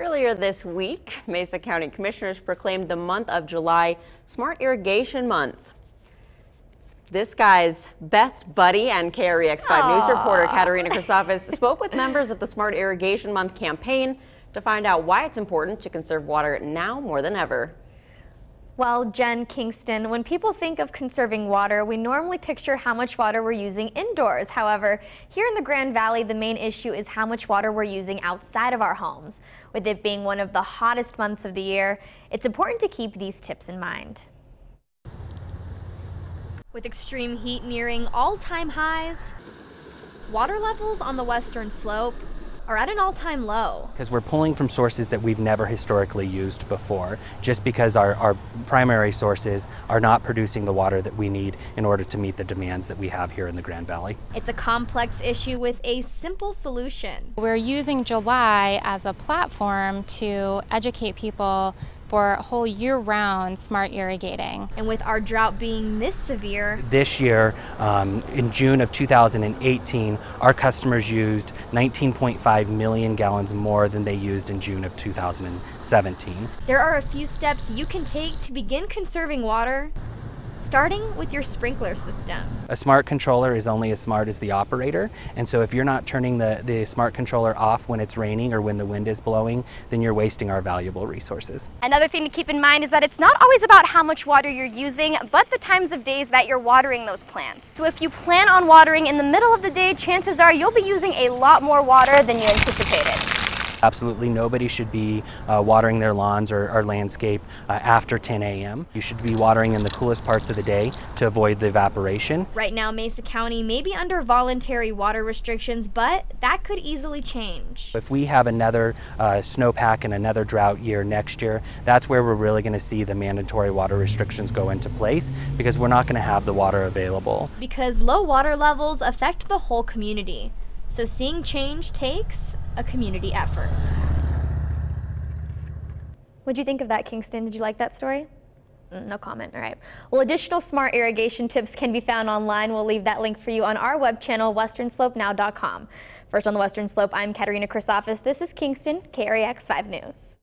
Earlier this week, Mesa County Commissioners proclaimed the month of July Smart Irrigation Month. This guy's best buddy and KREX5 News reporter Katerina Chrysopoulos spoke with members of the Smart Irrigation Month campaign to find out why it's important to conserve water now more than ever. Well, Jen, Kingston, when people think of conserving water, we normally picture how much water we're using indoors. However, here in the Grand Valley, the main issue is how much water we're using outside of our homes. With it being one of the hottest months of the year, it's important to keep these tips in mind. With extreme heat nearing all-time highs, water levels on the western slope are at an all-time low. Because we're pulling from sources that we've never historically used before, just because our primary sources are not producing the water that we need in order to meet the demands that we have here in the Grand Valley. It's a complex issue with a simple solution. We're using July as a platform to educate people for whole year-round smart irrigating. And with our drought being this severe, this year, in June of 2018, our customers used 19.5 million gallons more than they used in June of 2017. There are a few steps you can take to begin conserving water, starting with your sprinkler system. A smart controller is only as smart as the operator, and so if you're not turning the smart controller off when it's raining or when the wind is blowing, then you're wasting our valuable resources. Another thing to keep in mind is that it's not always about how much water you're using, but the times of days that you're watering those plants. So if you plan on watering in the middle of the day, chances are you'll be using a lot more water than you anticipated. Absolutely nobody should be watering their lawns or landscape after 10 a.m. You should be watering in the coolest parts of the day to avoid the evaporation. Right now, Mesa County may be under voluntary water restrictions, but that could easily change. If we have another snowpack and another drought year next year, that's where we're really going to see the mandatory water restrictions go into place, because we're not going to have the water available. Because low water levels affect the whole community. So seeing change takes a community effort. What'd you think of that, Kingston? Did you like that story? No comment. All right. Well, additional smart irrigation tips can be found online. We'll leave that link for you on our web channel, westernslopenow.com. First on the Western Slope, I'm Katerina Chrysopoulos. This is Kingston, KREX5 News.